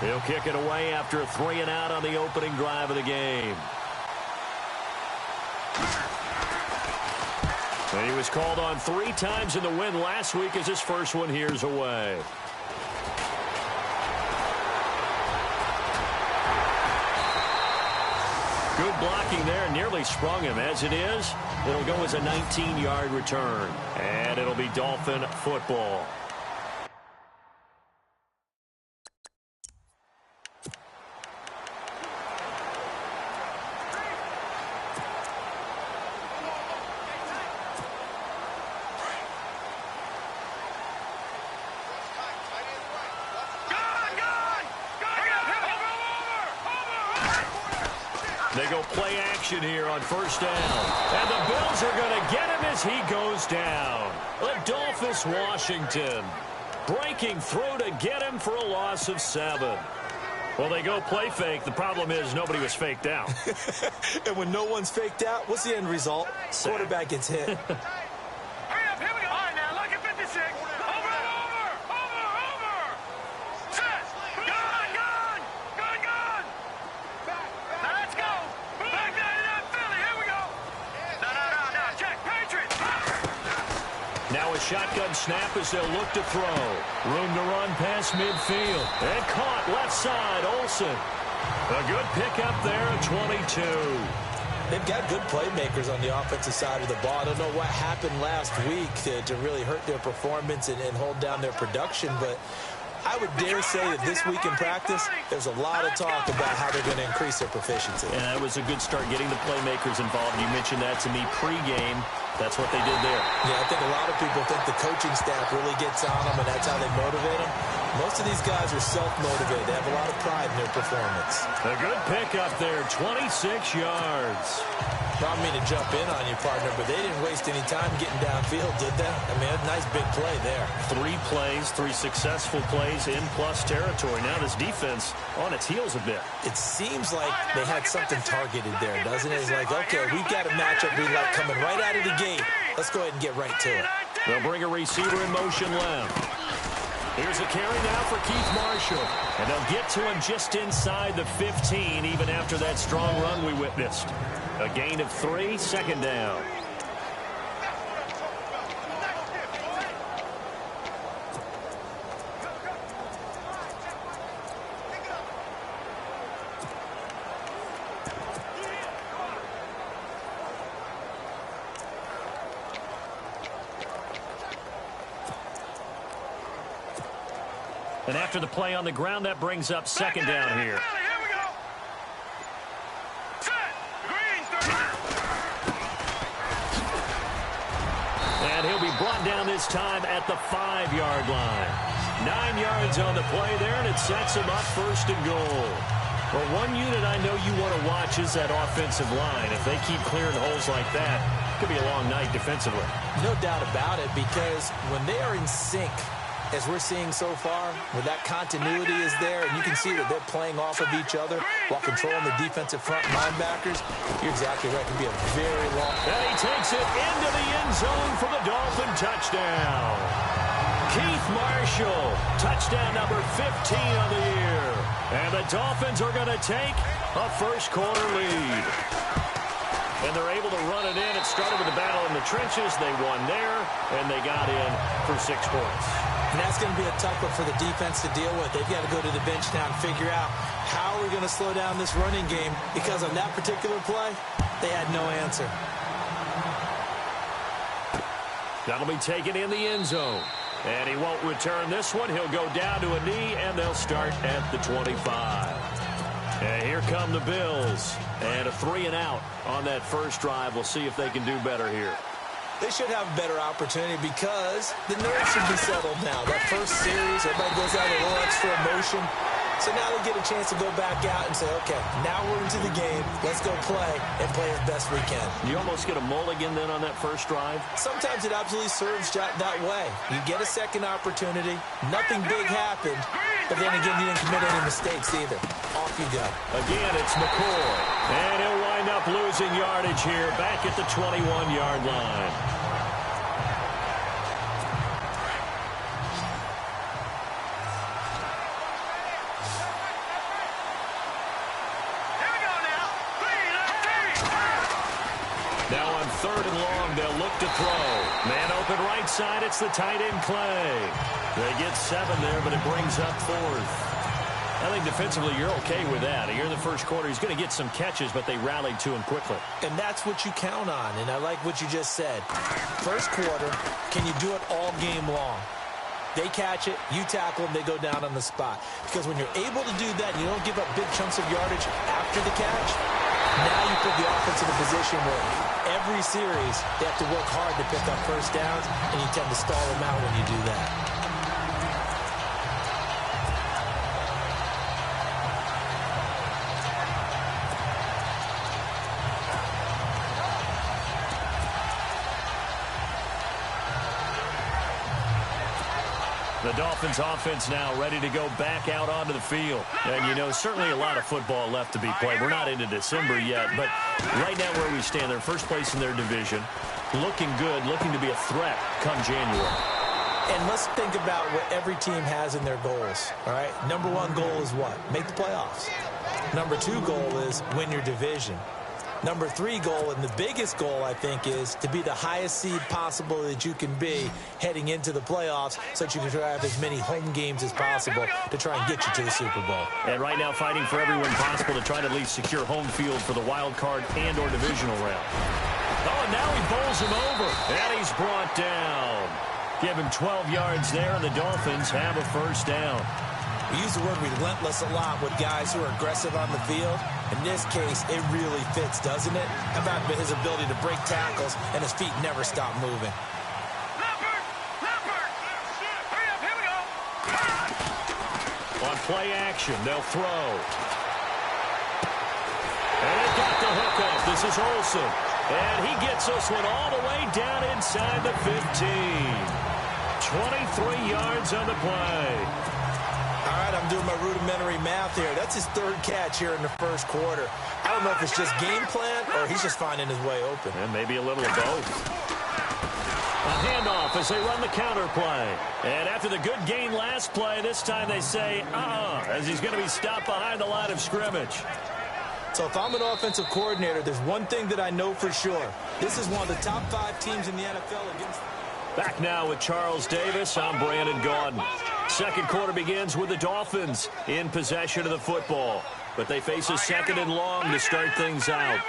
He'll kick it away after a 3-and-out on the opening drive of the game. And he was called on 3 times in the win last week as his first one here's away. Good blocking there, nearly sprung him. As it is, it'll go as a 19-yard return. And it'll be Dolphin football. They go play action here on first down. And the Bills are going to get him as he goes down. Adolphus Washington breaking through to get him for a loss of 7. Well, they go play fake. The problem is nobody was faked out. And when no one's faked out, what's the end result? Quarterback gets hit. Now a shotgun snap as they'll look to throw. Room to run past midfield. And caught left side, Olsen. A good pickup there at 22. They've got good playmakers on the offensive side of the ball. I don't know what happened last week to really hurt their performance and hold down their production, but I would dare say that this week in practice, there's a lot of talk about how they're going to increase their proficiency. And that was a good start getting the playmakers involved. You mentioned that to me pregame. That's what they did there. Yeah, I think a lot of people think the coaching staff really gets on them, and that's how they motivate them. Most of these guys are self-motivated. They have a lot of pride in their performance. A good pickup there, 26 yards. I don't mean to jump in on you, partner, but they didn't waste any time getting downfield, did they? I mean, a nice big play there. 3 plays, 3 successful plays in plus territory. Now this defense on its heels a bit. It seems like they had something targeted there, doesn't it? It's like, okay, we've got a matchup we like coming right out of the gate. Let's go ahead and get right to it. They'll bring a receiver in motion left. Here's a carry now for Keith Marshall. And they'll get to him just inside the 15, even after that strong run we witnessed. A gain of 3, second down. And after the play on the ground, that brings up second down here. And he'll be brought down this time at the 5-yard line. 9 yards on the play there, and it sets him up first and goal. Well, one unit I know you want to watch is that offensive line. If they keep clearing holes like that, it could be a long night defensively. No doubt about it, because when they are in sync, as we're seeing so far, where that continuity is there, and you can see that they're playing off of each other while controlling the defensive front linebackers, you're exactly right. It can be a very long... And he takes it into the end zone for the Dolphin touchdown. Keith Marshall, touchdown number 15 on the year. And the Dolphins are going to take a first-quarter lead. And they're able to run it in. It started with a battle in the trenches. They won there, and they got in for 6 points. And that's going to be a tough one for the defense to deal with. They've got to go to the bench now and figure out how we're going to slow down this running game, because on that particular play, they had no answer. That'll be taken in the end zone. And he won't return this one. He'll go down to a knee, and they'll start at the 25. And here come the Bills. And a 3-and-out on that first drive. We'll see if they can do better here. They should have a better opportunity because the nerves should be settled now. That first series, everybody goes out with a little extra emotion. So now they get a chance to go back out and say, okay, now we're into the game. Let's go play and play as best we can. You almost get a mulligan then on that first drive? Sometimes it absolutely serves that way. You get a second opportunity. Nothing big happened. But then again, you didn't commit any mistakes either. Off you go. Again, it's McCoy. And he'll wind up losing yardage here back at the 21-yard line. 3rd and long. They'll look to throw. Man open right side. It's the tight end, Clay. They get 7 there, but it brings up 4th. I think defensively you're okay with that. Here in the first quarter, he's going to get some catches, but they rallied to him quickly. And that's what you count on, and I like what you just said. First quarter, can you do it all game long? They catch it, you tackle them, they go down on the spot. Because when you're able to do that and you don't give up big chunks of yardage after the catch, now you put the offense in a position where every series they have to work hard to pick up first downs, and you tend to stall them out when you do that. The Dolphins offense now ready to go back out onto the field. And, you know, certainly a lot of football left to be played. We're not into December yet, but right now where we stand, they're first place in their division. Looking good, looking to be a threat come January. And let's think about what every team has in their goals, all right? Number 1 goal is what? Make the playoffs. Number 2 goal is win your division. Number 3 goal, and the biggest goal, I think, is to be the highest seed possible that you can be heading into the playoffs so that you can have as many home games as possible to try and get you to the Super Bowl. And right now fighting for every win possible to try to at least secure home field for the wild card and or divisional round. Oh, and now he bowls him over, and he's brought down. Give him 12 yards there, and the Dolphins have a first down. We use the word relentless a lot with guys who are aggressive on the field. In this case, it really fits, doesn't it? How about his ability to break tackles and his feet never stop moving? On play action, they'll throw. And they got the hook up. This is Olsen. And he gets this one all the way down inside the 15. 23 yards on the play. All right, I'm doing my rudimentary math here. That's his 3rd catch here in the first quarter. I don't know if it's just game plan or he's just finding his way open. And maybe a little of both. A handoff as they run the counter play. And after the good gain last play, this time they say, as he's going to be stopped behind the line of scrimmage. So if I'm an offensive coordinator, there's one thing that I know for sure. This is one of the top 5 teams in the NFL against... Back now with Charles Davis. I'm Brandon Gaudin. Second quarter begins with the Dolphins in possession of the football. But they face a 2nd and long to start things out.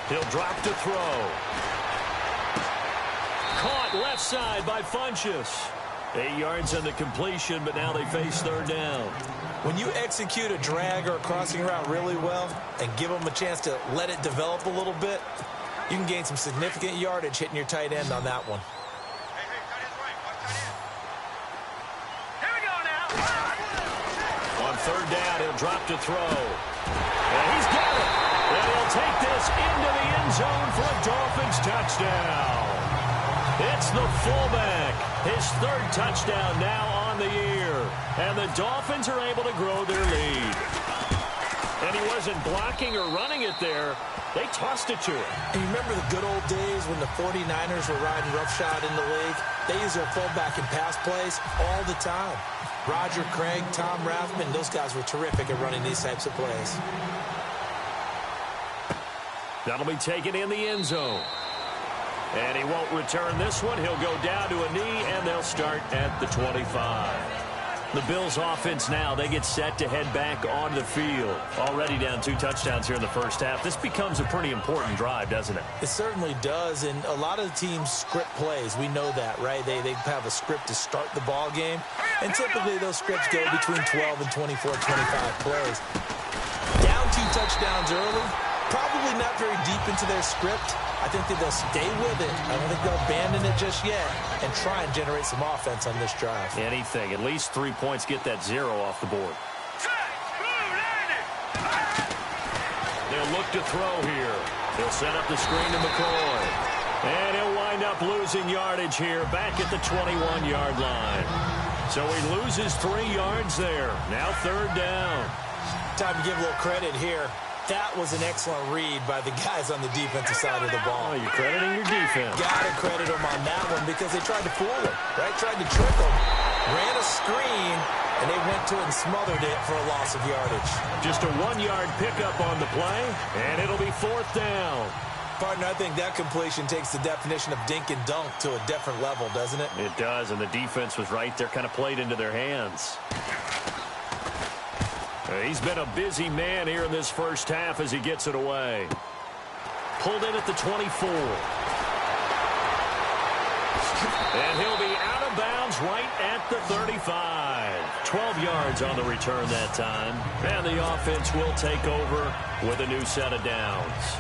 He'll drop to throw. Caught left side by Funchess. 8 yards on the completion, but now they face 3rd down. When you execute a drag or a crossing route really well and give them a chance to let it develop a little bit, you can gain some significant yardage hitting your tight end on that one. On 3rd down, he'll drop to throw. And he's got it. And he'll take this into the end zone for a Dolphins touchdown. It's the fullback. His 3rd touchdown now on the year. And the Dolphins are able to grow their lead. And he wasn't blocking or running it there. They tossed it to him. And you remember the good old days when the 49ers were riding roughshod in the league? They used their fullback in pass plays all the time. Roger Craig, Tom Rathman, those guys were terrific at running these types of plays. That'll be taken in the end zone. And he won't return this one. He'll go down to a knee, and they'll start at the 25. The Bills offense now, they get set to head back onto the field. Already down 2 touchdowns here in the first half. This becomes a pretty important drive, doesn't it? It certainly does, and a lot of the teams script plays. We know that, right? They have a script to start the ball game, and typically those scripts go between 12 and 24, 25 plays. Down 2 touchdowns early, probably not very deep into their script. I think that they'll stay with it. I don't think they'll abandon it just yet and try and generate some offense on this drive. Anything. At least 3 points. Get that 0 off the board. They'll look to throw here. He'll set up the screen to McCoy. And he'll wind up losing yardage here back at the 21-yard line. So he loses 3 yards there. Now 3rd down. Time to give a little credit here. That was an excellent read by the guys on the defensive side of the ball. Oh, you're crediting your defense. Got to credit them on that one because they tried to fool him, right? Tried to trick him, ran a screen, and they went to it and smothered it for a loss of yardage. Just a 1-yard pickup on the play, and it'll be 4th down. Partner, I think that completion takes the definition of dink and dunk to a different level, doesn't it? It does, and the defense was right there, kind of played into their hands. He's been a busy man here in this first half as he gets it away. Pulled in at the 24. And he'll be out of bounds right at the 35. 12 yards on the return that time. And the offense will take over with a new set of downs.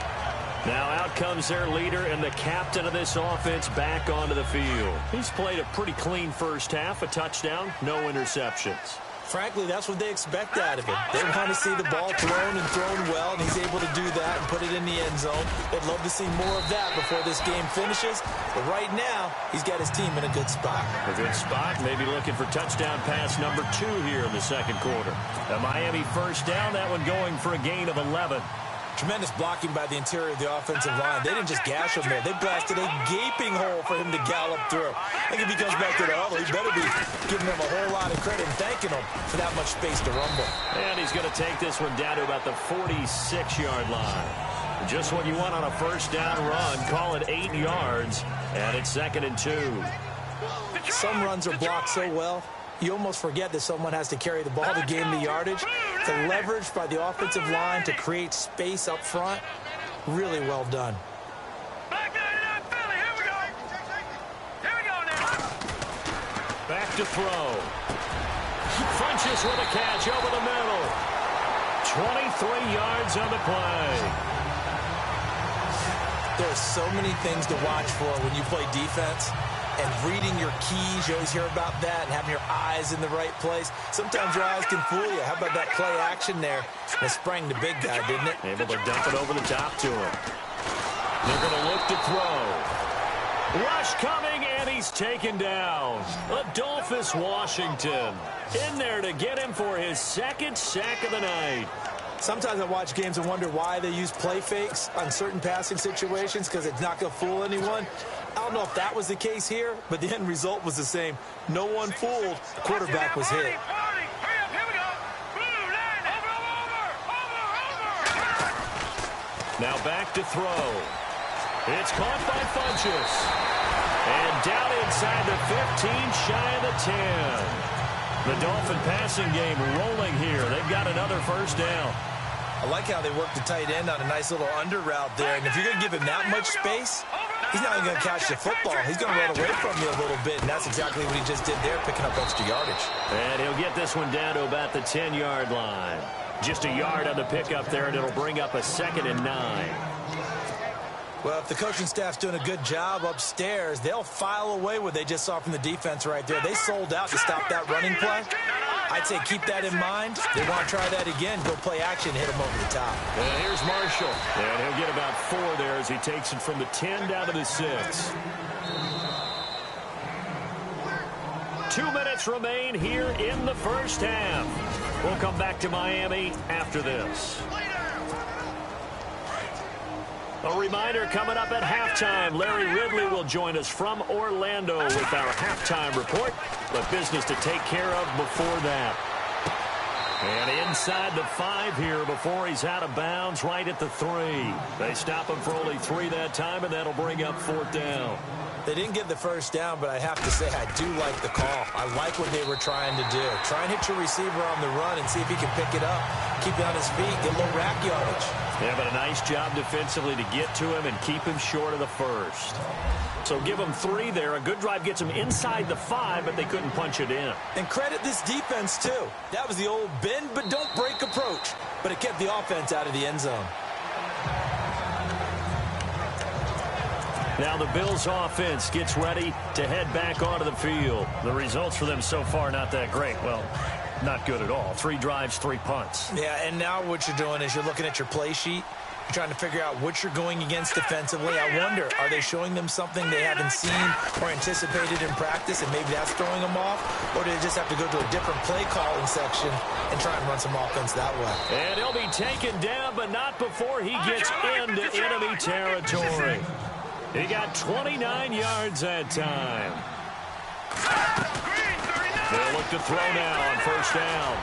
Now out comes their leader and the captain of this offense back onto the field. He's played a pretty clean first half, a touchdown, no interceptions. Frankly, that's what they expect out of him. They want to see the ball thrown and thrown well, and he's able to do that and put it in the end zone. They'd love to see more of that before this game finishes. But right now, he's got his team in a good spot. A good spot, maybe looking for touchdown pass number 2 here in the second quarter. A Miami first down, that one going for a gain of 11. Tremendous blocking by the interior of the offensive line. They didn't just gash him there. They blasted a gaping hole for him to gallop through. I think if he comes back to the huddle, he better be giving them a whole lot of credit and thanking them for that much space to rumble. And he's going to take this one down to about the 46-yard line. Just what you want on a first down run. Call it 8 yards, and it's 2nd and 2. Some runs are blocked so well, you almost forget that someone has to carry the ball to gain the yardage. The leverage by the offensive line to create space up front, really well done. Back to throw. Funches with a catch over the middle. 23 yards on the play. There's so many things to watch for when you play defense. And reading your keys, you always hear about that, and having your eyes in the right place. Sometimes your eyes can fool you. How about that play action there? It sprang the big guy, didn't it? Able to dump it over the top to him. They're going to look to throw. Rush coming, and he's taken down. Adolphus Washington in there to get him for his 2nd sack of the night. Sometimes I watch games and wonder why they use play fakes on certain passing situations, because it's not going to fool anyone. I don't know if that was the case here, but the end result was the same. No one fooled. The quarterback was hit. Now back to throw. It's caught by Funches. And down inside the 15, shy of the 10. The Dolphin passing game rolling here. They've got another first down. I like how they work the tight end on a nice little under route there. And if you're going to give him that much space, he's not even going to catch the football. He's going to run away from you a little bit, and that's exactly what he just did there, picking up extra yardage. And he'll get this one down to about the 10-yard line. Just a yard on the pickup there, and it'll bring up a 2nd and 9. Well, if the coaching staff's doing a good job upstairs, they'll file away what they just saw from the defense right there. They sold out to stop that running play. I'd say keep that in mind. They want to try that again. Go play action, hit them over the top. And here's Marshall. And he'll get about 4 there as he takes it from the 10 down to the 6. 2 minutes remain here in the first half. We'll come back to Miami after this. A reminder coming up at halftime. Larry Ridley will join us from Orlando with our halftime report. But business to take care of before that. And inside the 5 here before he's out of bounds right at the 3. They stop him for only 3 that time, and that'll bring up 4th down. They didn't get the first down, but I have to say I do like the call. I like what they were trying to do. Try and hit your receiver on the run and see if he can pick it up. Keep it on his feet, get a little rack yardage. Yeah, but a nice job defensively to get to him and keep him short of the first. So give them 3 there. A good drive gets them inside the 5, but they couldn't punch it in. And credit this defense, too. That was the old bend but don't break approach, but it kept the offense out of the end zone. Now the Bills offense gets ready to head back onto the field. The results for them so far not that great. Well, not good at all. 3 drives, 3 punts. Yeah, and now what you're doing is you're looking at your play sheet. You're trying to figure out what you're going against defensively. I wonder, are they showing them something they haven't seen or anticipated in practice, and maybe that's throwing them off? Or do they just have to go to a different play calling section and try and run some offense that way? And he'll be taken down, but not before he gets into enemy territory. He got 29 yards that time. They'll look to throw now on first down.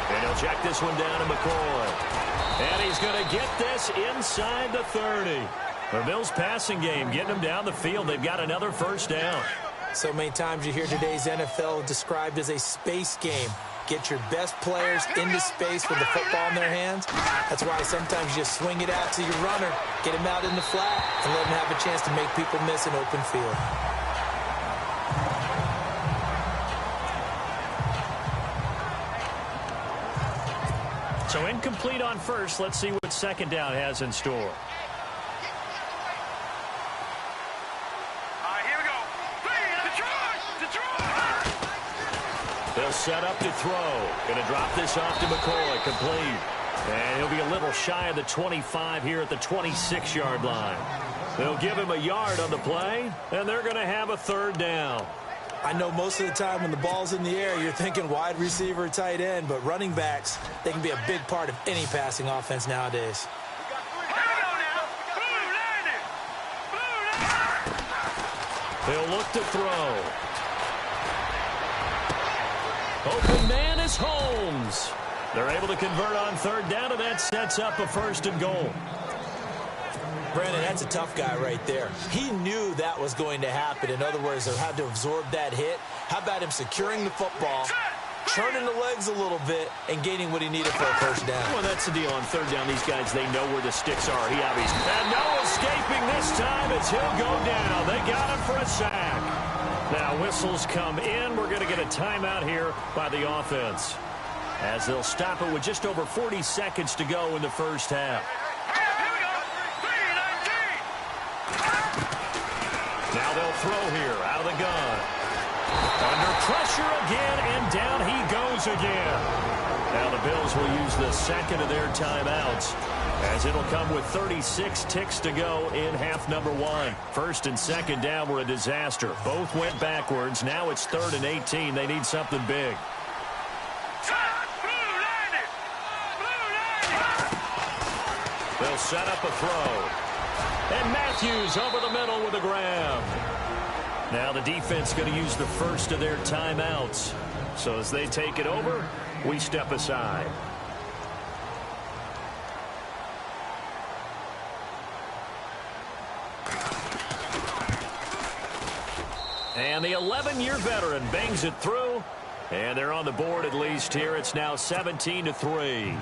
And he'll check this one down to McCoy. And he's going to get this inside the 30. The Bills' passing game getting them down the field. They've got another first down. So many times you hear today's NFL described as a space game. Get your best players into space with the football in their hands. That's why sometimes you just swing it out to your runner, get him out in the flat, and let him have a chance to make people miss an open field. So incomplete on first. Let's see what second down has in store. They'll set up to throw. Going to drop this off to McCoy. Complete. And he'll be a little shy of the 25 here at the 26-yard line. They'll give him a yard on the play, and they're going to have a third down. I know most of the time when the ball's in the air, you're thinking wide receiver, tight end, but running backs, they can be a big part of any passing offense nowadays. They'll look to throw. Open man is Holmes. They're able to convert on third down, and that sets up a first and goal. Brandon, that's a tough guy right there. He knew that was going to happen. In other words, they had to absorb that hit. How about him securing the football, turning the legs a little bit, and gaining what he needed for a first down? Well, that's the deal. On third down, these guys, they know where the sticks are. He obviously... And no escaping this time as he'll go down. They got him for a sack. Now, whistles come in. We're going to get a timeout here by the offense, as they'll stop it with just over 40 seconds to go in the first half. Now they'll throw here out of the gun. Under pressure again, and down he goes again. Now the Bills will use the second of their timeouts, as it'll come with 36 ticks to go in half number one. First and second down were a disaster. Both went backwards. Now it's 3rd and 18. They need something big. They'll set up a throw. And Matthews over the middle with a grab. Now the defense going to use the first of their timeouts. So as they take it over, we step aside. And the 11-year veteran bangs it through. And they're on the board at least here. It's now 17-3.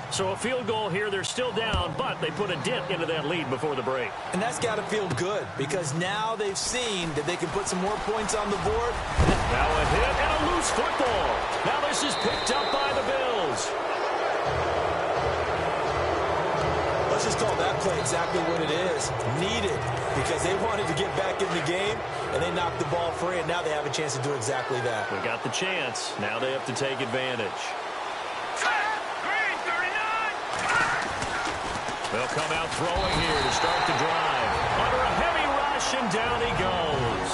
So a field goal here. They're still down, but they put a dent into that lead before the break. And that's got to feel good, because now they've seen that they can put some more points on the board. Now a hit and a loose football. Now this is picked up by the Bills. Let's just call that play exactly what it is. Needed, because they wanted to get back in the game, and they knocked the ball free, and now they have a chance to do exactly that. They got the chance. Now they have to take advantage. They'll come out throwing here to start the drive. Under a heavy rush, and down he goes.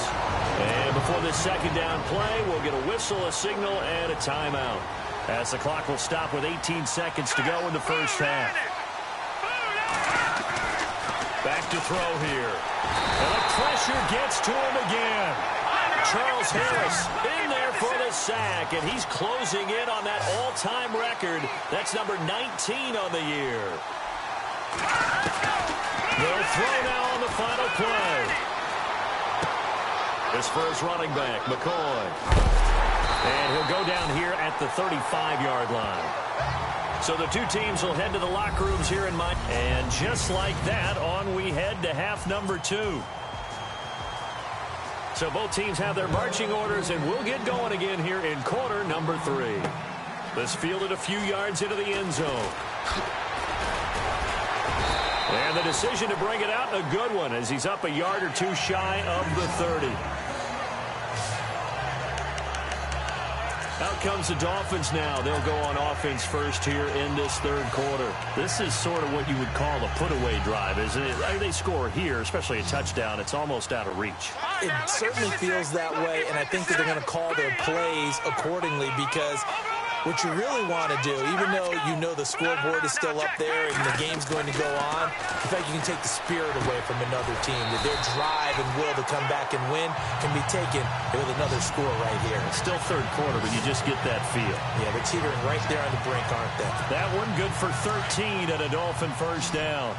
And before this second down play, we'll get a whistle, a signal, and a timeout, as the clock will stop with 18 seconds to go in the first half. Back to throw here. And the pressure gets to him again. Charles Harris in there for the sack, and he's closing in on that all-time record. That's number 19 on the year. They'll throw now on the final play. This for his running back, McCoy. And he'll go down here at the 35-yard line. So the two teams will head to the locker rooms here in Miami. And just like that, on we head to half number 2. So both teams have their marching orders, and we'll get going again here in quarter number 3. This fielded a few yards into the end zone. And the decision to bring it out, a good one, as he's up a yard or two shy of the 30. Out comes the Dolphins now. They'll go on offense first here in this third quarter. This is sort of what you would call a put-away drive, isn't it? They score here, especially a touchdown. It's almost out of reach. It certainly feels that way, and I think that they're going to call their plays accordingly, because what you really want to do, even though you know the scoreboard is still up there and the game's going to go on, the fact you can take the spirit away from another team, that their drive and will to come back and win can be taken with another score right here. It's still third quarter, but you just get that feel. Yeah, they're teetering right there on the brink, aren't they? That one good for 13 and a Dolphin first down.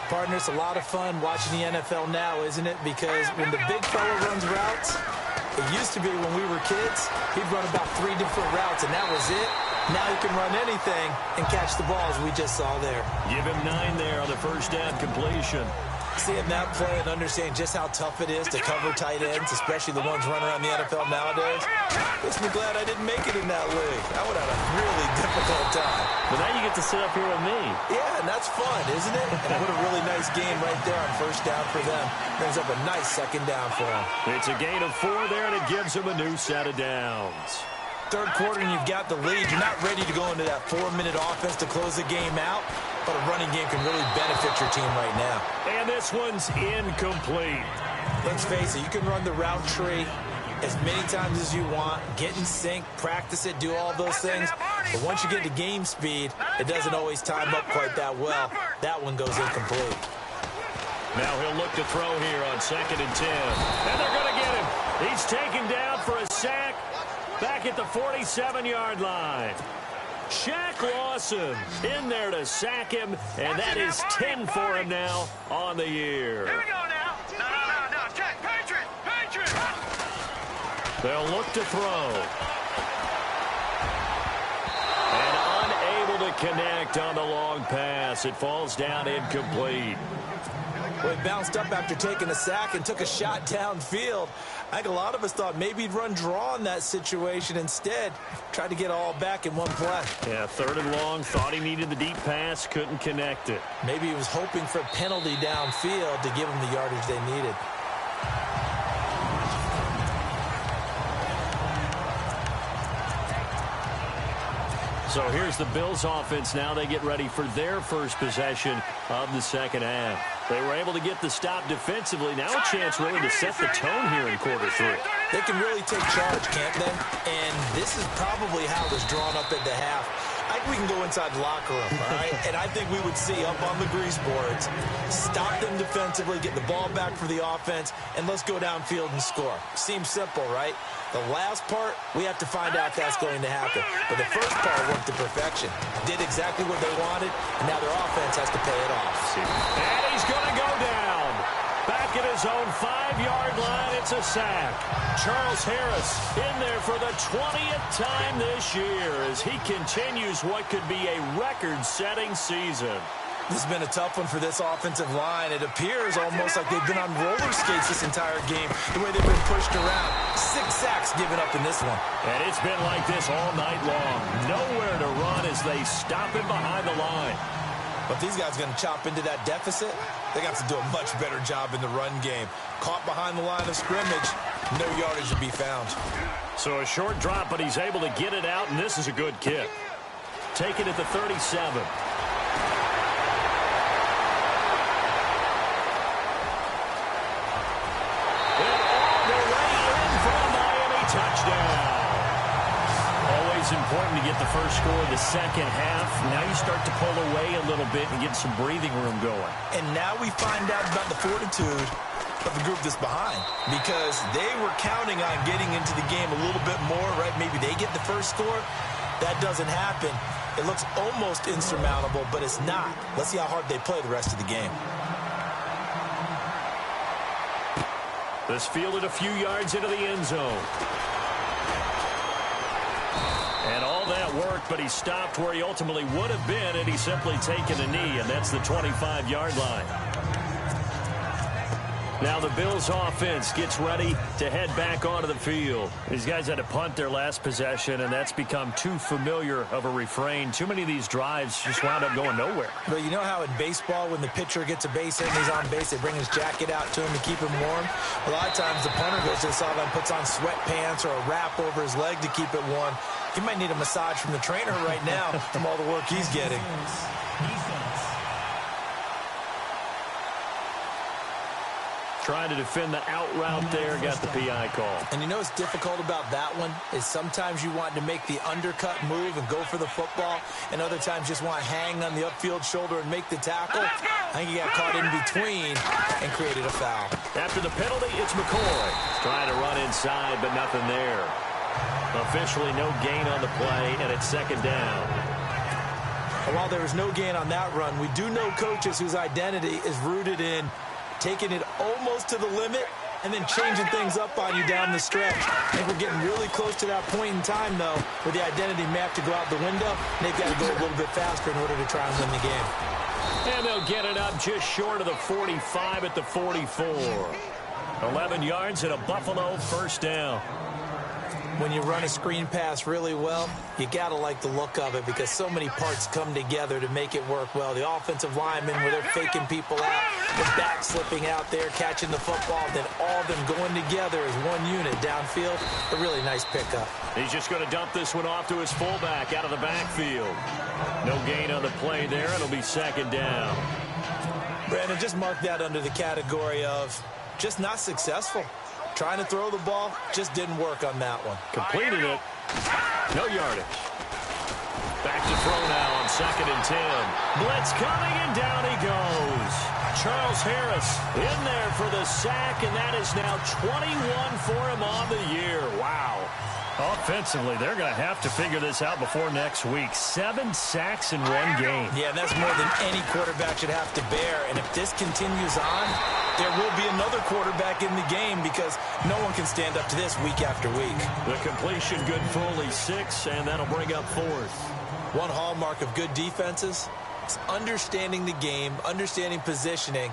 Partner, it's a lot of fun watching the NFL now, isn't it? Because when the big fella runs routes, it used to be when we were kids, he'd run about 3 different routes, and that was it. Now he can run anything and catch the balls we just saw there. Give him 9 there on the first down completion. Seeing that play and understanding just how tough it is to cover tight ends, especially the ones running around the NFL nowadays, makes me glad I didn't make it in that league. I would have had a really difficult time. But now you get to sit up here with me. Yeah, and that's fun, isn't it? And what a really nice game right there on first down for them. Brings up a nice second down for them. It's a gain of 4 there, and it gives them a new set of downs. Third quarter, and you've got the lead. You're not ready to go into that 4-minute offense to close the game out, but a running game can really benefit your team right now. And this one's incomplete. Let's face it, you can run the route tree as many times as you want, get in sync, practice it, do all those things. But once you get to game speed, it doesn't always time up quite that well. That one goes incomplete. Now he'll look to throw here on 2nd and 10. And they're going to get him. He's taken down for a sack back at the 47-yard line. Shaq Lawson in there to sack him, and that is 10 for him now on the year. Here we go now. No. Check. Patriot. They'll look to throw. And unable to connect on the long pass. It falls down incomplete. Well, he bounced up after taking a sack and took a shot downfield. I think a lot of us thought maybe he'd run draw in that situation. Instead, tried to get all back in one play. Yeah, 3rd and long. Thought he needed the deep pass. Couldn't connect it. Maybe he was hoping for a penalty downfield to give him the yardage they needed. So here's the Bills offense now. They get ready for their first possession of the second half. They were able to get the stop defensively. Now a chance really to set the tone here in quarter 3. They can really take charge, can't they? And this is probably how it was drawn up at the half. I think we can go inside the locker room, all right? And I think we would see up on the grease boards, stop them defensively, get the ball back for the offense, and let's go downfield and score. Seems simple, right? The last part, we have to find out if that's going to happen. But the first part worked to perfection. Did exactly what they wanted, and now their offense has to pay it off. And he's going to go down. Back at his own 5-yard line, it's a sack. Charles Harris in there for the 20th time this year as he continues what could be a record-setting season. This has been a tough one for this offensive line. It appears almost like they've been on roller skates this entire game, the way they've been pushed around. 6 sacks given up in this one. And it's been like this all night long. Nowhere to run as they stop him behind the line. But these guys are going to chop into that deficit. They got to do a much better job in the run game. Caught behind the line of scrimmage, no yardage to be found. So a short drop, but he's able to get it out, and this is a good kick. Taken at the 37. Touchdown. Always important to get the first score of the second half. Now you start to pull away a little bit and get some breathing room going. And now we find out about the fortitude of the group that's behind, because they were counting on getting into the game a little bit more, right? Maybe they get the first score. That doesn't happen. It looks almost insurmountable, but it's not. Let's see how hard they play the rest of the game. This fielded a few yards into the end zone. And all that worked, but he stopped where he ultimately would have been had he simply taken a knee, and that's the 25-yard line. Now the Bills offense gets ready to head back onto the field. These guys had to punt their last possession, and that's become too familiar of a refrain. Too many of these drives just wound up going nowhere. But you know how in baseball, when the pitcher gets a base hit and he's on base, they bring his jacket out to him to keep him warm? A lot of times the punter goes to the sideline, puts on sweatpants or a wrap over his leg to keep it warm. He might need a massage from the trainer right now from all the work he's getting. Trying to defend the out route there, got the PI call. And you know what's difficult about that one is sometimes you want to make the undercut move and go for the football, and other times just want to hang on the upfield shoulder and make the tackle. I think he got caught in between and created a foul. After the penalty, it's McCoy. Trying to run inside, but nothing there. Officially no gain on the play, and it's second down. And while there was no gain on that run, we do know coaches whose identity is rooted in taking it almost to the limit and then changing things up on you down the stretch. I think we're getting really close to that point in time, though, where the identity may have to go out the window, and they've got to go a little bit faster in order to try and win the game. And they'll get it up just short of the 45 at the 44. 11 yards and a Buffalo first down. When you run a screen pass really well, you got to like the look of it because so many parts come together to make it work well. The offensive linemen, where they're faking people out, the back slipping out there, catching the football, then all of them going together as one unit downfield. A really nice pickup. He's just going to dump this one off to his fullback out of the backfield. No gain on the play there. It'll be second down. Brandon, just mark that under the category of just not successful. Trying to throw the ball, just didn't work on that one. Completed it. No yardage. Back to throw now on 2nd and 10. Blitz coming, and down he goes. Charles Harris in there for the sack, and that is now 21 for him on the year. Wow. Offensively, they're going to have to figure this out before next week. 7 sacks in one game. Yeah, that's more than any quarterback should have to bear. And if this continues on, there will be another quarterback in the game because no one can stand up to this week after week. The completion good for only 6, and that'll bring up 4th. One hallmark of good defenses is understanding the game, understanding positioning,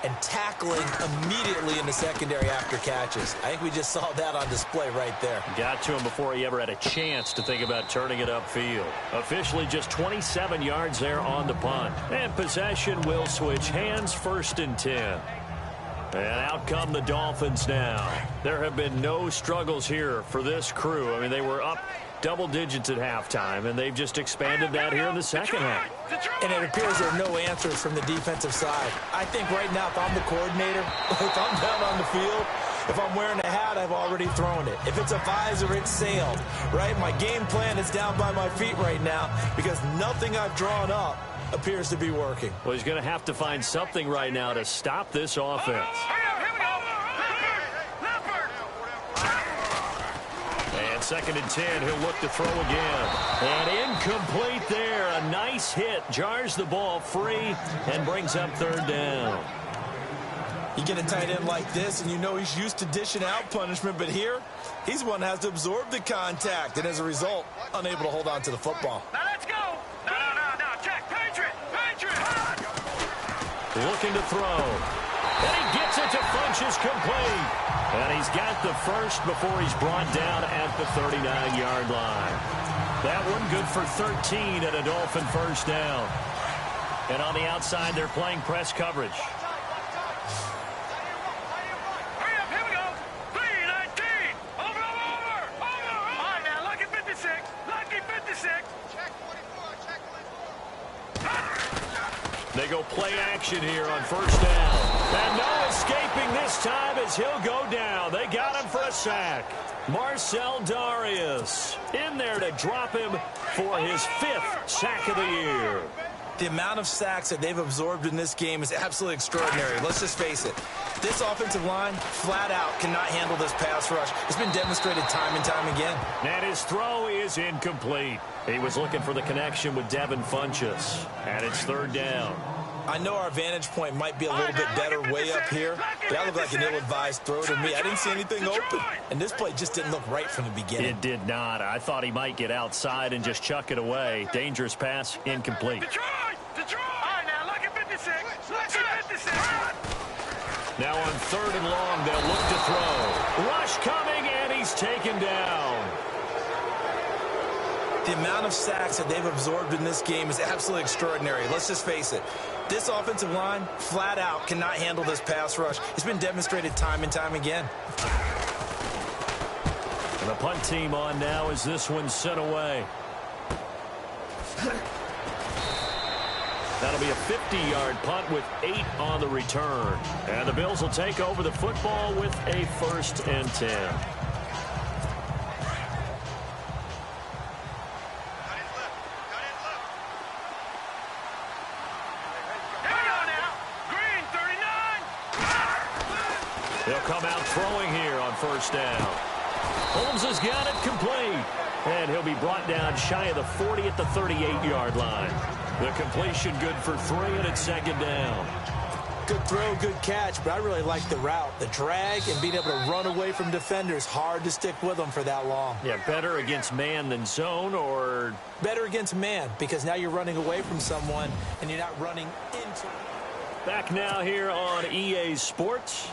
and tackling immediately in the secondary after catches. I think we just saw that on display right there. Got to him before he ever had a chance to think about turning it upfield. Officially just 27 yards there on the punt. And possession will switch hands, 1st and 10. And out come the Dolphins now. There have been no struggles here for this crew. I mean, they were up double digits at halftime, and they've just expanded that here in the second half. And it appears there are no answers from the defensive side. I think right now, if I'm the coordinator, if I'm down on the field, if I'm wearing a hat, I've already thrown it. If it's a visor, it's sailed, right? My game plan is down by my feet right now because nothing I've drawn up appears to be working. Well, he's going to have to find something right now to stop this offense. And 2nd and 10, he'll look to throw again. And incomplete there. A nice hit. Jars the ball free and brings up 3rd down. You get a tight end like this, and you know he's used to dishing out punishment, but here, he's one that has to absorb the contact, and as a result, unable to hold on to the football. Now let's go. No. Check. Patriot. Looking to throw. And he gets it to Funchess complete. And he's got the first before he's brought down at the 39-yard line. That one good for 13 at a Dolphin first down. And on the outside, they're playing press coverage. Hurry up, here we go. 3-19. Over. All right, now, lucky 56. Lucky 56. Check 24. They go play action here on first down. And no escaping this time as he'll go down. They got him for a sack. Marcel Darius in there to drop him for his 5th sack of the year. The amount of sacks that they've absorbed in this game is absolutely extraordinary. Let's just face it. This offensive line, flat out, cannot handle this pass rush. It's been demonstrated time and time again. And his throw is incomplete. He was looking for the connection with Devin Funchess. And it's 3rd down. I know our vantage point might be a little bit better way up here, but that looked like an ill-advised throw to me. I didn't see anything open, and this play just didn't look right from the beginning. It did not. I thought he might get outside and just chuck it away. Dangerous pass, incomplete. Detroit! All right, now, lucky 56. Lucky 56. Now on 3rd and long, they'll look to throw. Rush coming, and he's taken down. The amount of sacks that they've absorbed in this game is absolutely extraordinary. Let's just face it. This offensive line, flat out, cannot handle this pass rush. It's been demonstrated time and time again. And the punt team on now as this one's sent away. That'll be a 50-yard punt with 8 on the return. And the Bills will take over the football with a 1st and 10. They'll come out throwing here on 1st down. Holmes has got it complete. And he'll be brought down shy of the 40 at the 38-yard line. The completion good for 3, and it's 2nd down. Good throw, good catch, but I really like the route. The drag and being able to run away from defenders. Hard to stick with them for that long. Yeah, better against man than zone, or? Better against man, because now you're running away from someone and you're not running into. Back now here on EA Sports.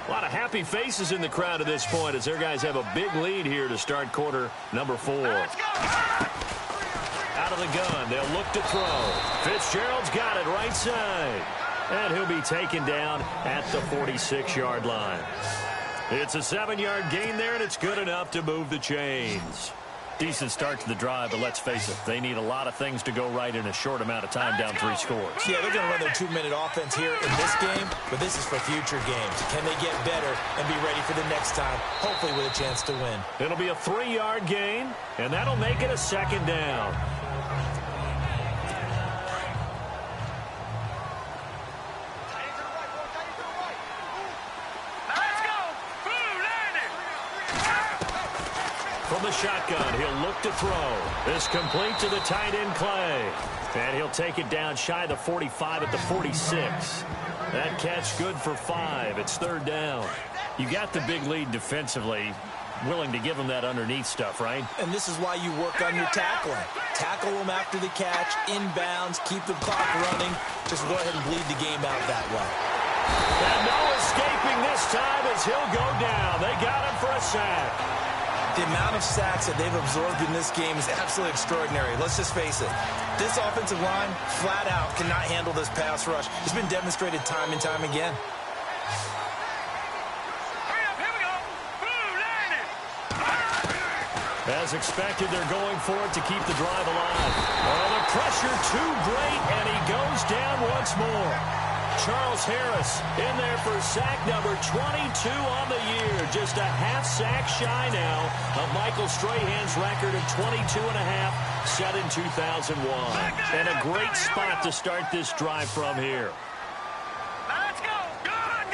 A lot of happy faces in the crowd at this point as their guys have a big lead here to start quarter number 4. Out of the gun, they'll look to throw. Fitzgerald's got it right side. And he'll be taken down at the 46-yard line. It's a 7-yard gain there, and it's good enough to move the chains. Decent start to the drive, but let's face it, they need a lot of things to go right in a short amount of time down 3 scores. Yeah, they're going to run their 2-minute offense here in this game, but this is for future games. Can they get better and be ready for the next time, hopefully with a chance to win? It'll be a 3-yard gain, and that'll make it a 2nd down. From the shotgun, he'll look to throw. This complete to the tight end, Clay. And he'll take it down shy of the 45 at the 46. That catch good for 5. It's 3rd down. You got the big lead defensively. Willing to give them that underneath stuff, right? And this is why you work on your tackling. Tackle them after the catch, inbounds, keep the clock running. Just go ahead and bleed the game out that way. And no escaping this time as he'll go down. They got him for a sack. The amount of sacks that they've absorbed in this game is absolutely extraordinary. Let's just face it. This offensive line, flat out, cannot handle this pass rush. It's been demonstrated time and time again. As expected, they're going for it to keep the drive alive. Oh, the pressure too great, and he goes down once more. Charles Harris in there for sack number 22 on the year. Just a half sack shy now of Michael Strahan's record of 22 and a half set in 2001. And a great spot to start this drive from here. Let's go. Good.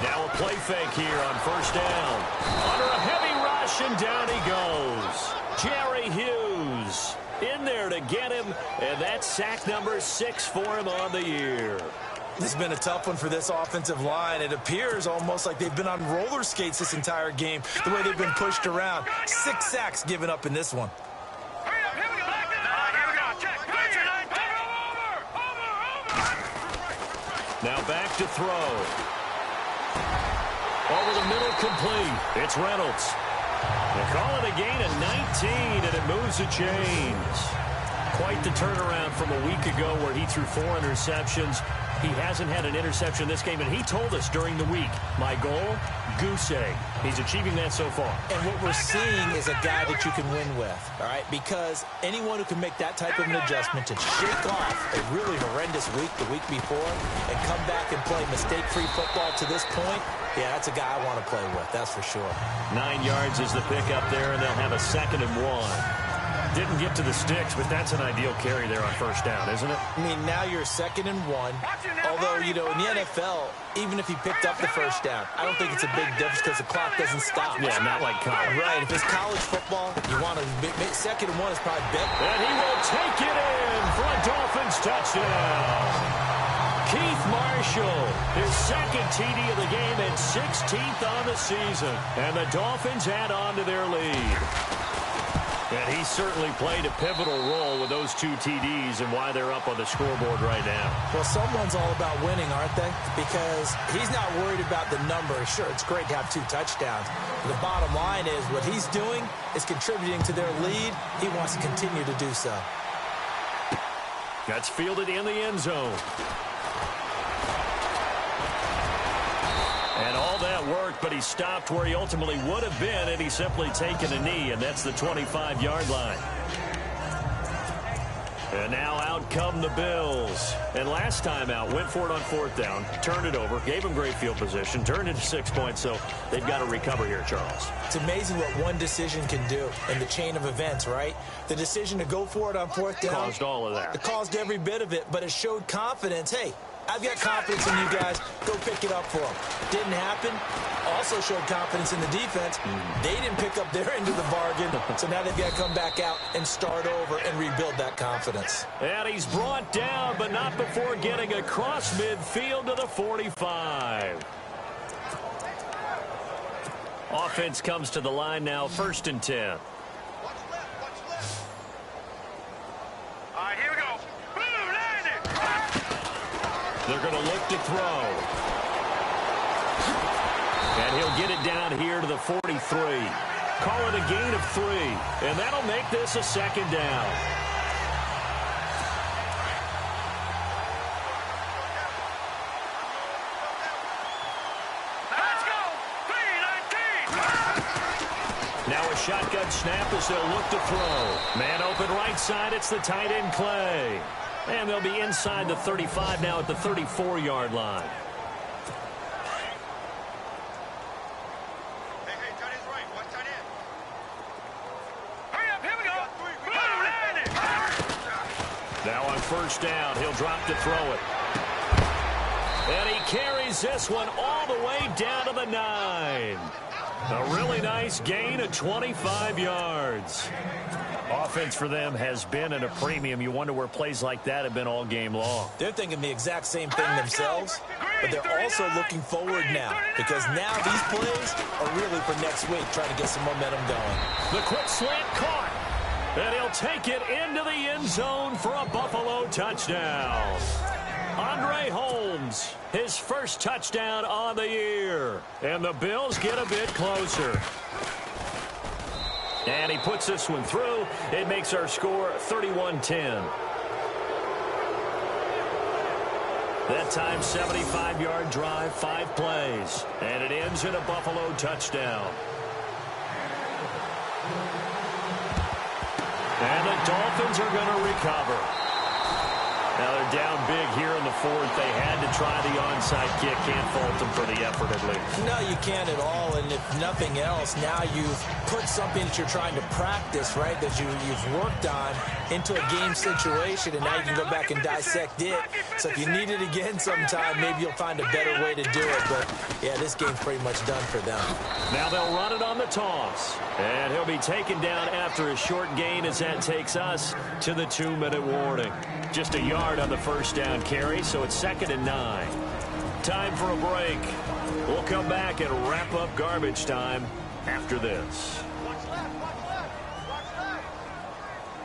Now a play fake here on 1st down. Under a heavy rush, and down he goes. Jerry Hughes in there to get him, and that's sack number 6 for him on the year. This has been a tough one for this offensive line. It appears almost like they've been on roller skates this entire game, the way they've been pushed around. 6 sacks given up in this one. Hurry up, here we go. Here we go. Check. Over. Now back to throw. Over the middle, complete. It's Reynolds. They call it a gain of 19, and it moves the chains. Quite the turnaround from a week ago where he threw 4 interceptions. He hasn't had an interception in this game, and he told us during the week, my goal, goose egg. He's achieving that so far. And what we're seeing is a guy that you can win with, all right? Because anyone who can make that type of an adjustment to shake off a really horrendous week the week before and come back and play mistake-free football to this point, yeah, that's a guy I want to play with, that's for sure. 9 yards is the pickup there, and they'll have a 2nd and 1. Didn't get to the sticks, but that's an ideal carry there on 1st down, isn't it? I mean, now you're 2nd and 1. Although, you know, in the NFL, even if he picked up the 1st down, I don't think it's a big difference because the clock doesn't stop. Yeah, not like college. Right. If it's college football, you want to 2nd and 1 is probably better. And he will take it in for a Dolphins touchdown. Keith Marshall, his 2nd TD of the game and 16th on the season. And the Dolphins add on to their lead. And he certainly played a pivotal role with those 2 TDs and why they're up on the scoreboard right now. Well, someone's all about winning, aren't they? Because he's not worried about the number. Sure, it's great to have 2 touchdowns. But the bottom line is what he's doing is contributing to their lead. He wants to continue to do so. That's fielded in the end zone. And all that worked, but he stopped where he ultimately would have been had he simply taken a knee, and that's the 25-yard line. And now out come the Bills. And last time out, went for it on 4th down, turned it over, gave them great field position, turned it to 6 points, so they've got to recover here, Charles. It's amazing what one decision can do in the chain of events, right? The decision to go for it on 4th down. Caused all of that. It caused every bit of it, but it showed confidence. Hey, I've got confidence in you guys. Go pick it up for them. Didn't happen. Also showed confidence in the defense. They didn't pick up their end of the bargain, so now they've got to come back out and start over and rebuild that confidence. And he's brought down, but not before getting across midfield to the 45. Offense comes to the line now, 1st and 10. All right, here we go. Boom, landed. They're going to look to throw. And he'll get it down here to the 43. Call it a gain of 3. And that'll make this a 2nd down. Let's go. 3-19. Now a shotgun snap as they'll look to throw. Man open right side. It's the tight end Clay. And they'll be inside the 35 now at the 34-yard line. Now on 1st down, he'll drop to throw it. And he carries this one all the way down to the 9. A really nice gain of 25 yards. Offense for them has been at a premium. You wonder where plays like that have been all game long. They're thinking the exact same thing themselves, but they're also looking forward now because now these plays are really for next week, trying to get some momentum going. The quick slant caught. And he'll take it into the end zone for a Buffalo touchdown. Andre Holmes, his first touchdown on the year. And the Bills get a bit closer. And he puts this one through. It makes our score 31-10. That time, 75-yard drive, 5 plays. And it ends in a Buffalo touchdown. And the Dolphins are going to recover. Now they're down big here in the 4th. They had to try the onside kick. Can't fault them for the effort at least. No, you can't at all. And if nothing else, now you've put something that you're trying to practice, right, that you've worked on into a game situation, and now you can go back and dissect it. So if you need it again sometime, maybe you'll find a better way to do it. But, yeah, this game's pretty much done for them. Now they'll run it on the toss. And he'll be taken down after a short gain as that takes us to the 2-minute warning. Just a yard on the 1st down carry, so it's 2nd and 9. Time for a break. We'll come back and wrap up garbage time after this. Watch left, watch left, watch left.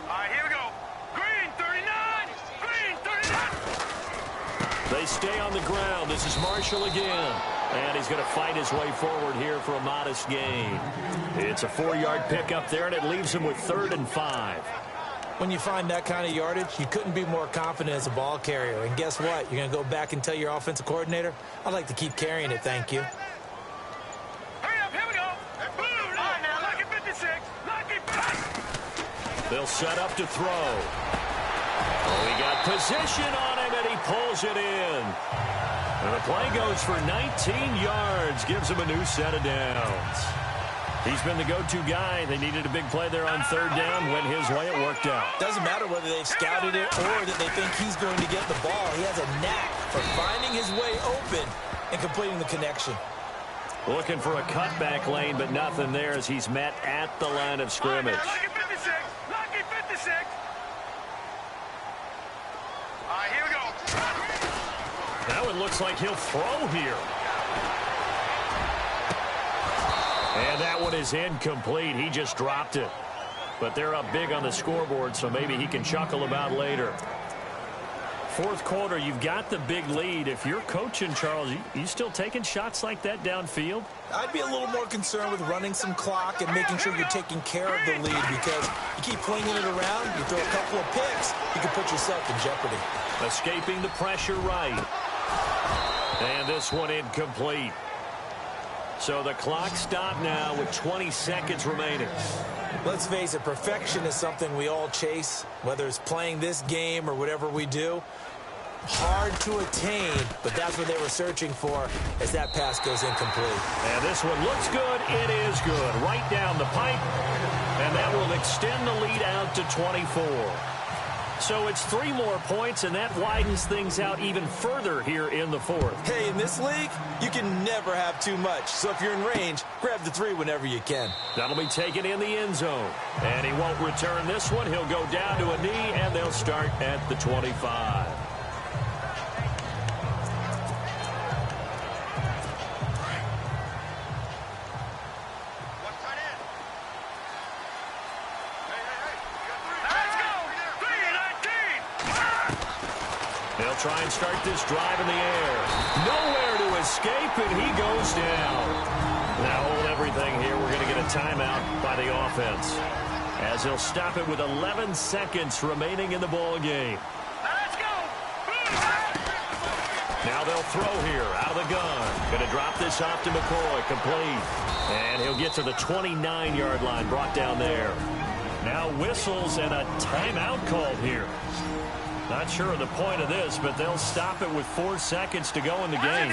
All right, here we go. Green 39, green 39. They stay on the ground. This is Marshall again. And he's going to fight his way forward here for a modest gain. It's a 4-yard pickup there, and it leaves him with 3rd and 5. When you find that kind of yardage, you couldn't be more confident as a ball carrier. And guess what? You're going to go back and tell your offensive coordinator, I'd like to keep carrying it, thank you. Hurry up, here we go. Boom, all right, now, lucky 56, lucky 50. They'll set up to throw. Oh, he got position on him, and he pulls it in. And the play goes for 19 yards, gives him a new set of downs. He's been the go-to guy. They needed a big play there on 3rd down. Went his way, it worked out. Doesn't matter whether they've scouted it or that they think he's going to get the ball. He has a knack for finding his way open and completing the connection. Looking for a cutback lane, but nothing there as he's met at the line of scrimmage. Lucky 56, lucky 56. All right, here we go. Now it looks like he'll throw here. And that one is incomplete. He just dropped it. But they're up big on the scoreboard, so maybe he can chuckle about later. 4th quarter, you've got the big lead. If you're coaching, Charles, you still taking shots like that downfield? I'd be a little more concerned with running some clock and making sure you're taking care of the lead, because you keep flinging it around, you throw a couple of picks, you can put yourself in jeopardy. Escaping the pressure right. And this one incomplete. So the clock stopped now with 20 seconds remaining. Let's face it, perfection is something we all chase, whether it's playing this game or whatever we do. Hard to attain, but that's what they were searching for as that pass goes incomplete. And this one looks good. It is good. Right down the pipe. And that will extend the lead out to 24. So it's 3 more points, and that widens things out even further here in the fourth. Hey, in this league, you can never have too much. So if you're in range, grab the 3 whenever you can. That'll be taken in the end zone. And he won't return this one. He'll go down to a knee, and they'll start at the 25. They'll try and start this drive in the air. Nowhere to escape, and he goes down. Now hold everything here. We're going to get a timeout by the offense, as he'll stop it with 11 seconds remaining in the ball game. Let's go. Now they'll throw here out of the gun. Going to drop this off to McCoy. Complete. And he'll get to the 29-yard line, brought down there. Now whistles and a timeout called here. Not sure of the point of this, but they'll stop it with 4 seconds to go in the game.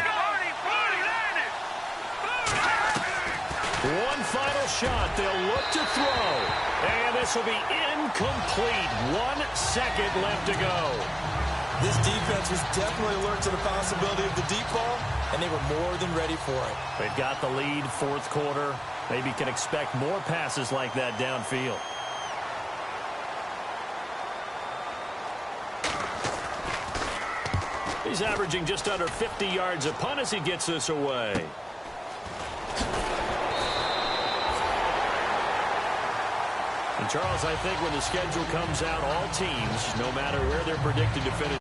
One final shot. They'll look to throw. And this will be incomplete. 1 second left to go. This defense was definitely alert to the possibility of the deep ball, and they were more than ready for it. They've got the lead, fourth quarter. Maybe can expect more passes like that downfield. He's averaging just under 50 yards a punt as he gets this away. And Charles, I think when the schedule comes out, all teams, no matter where they're predicted to finish,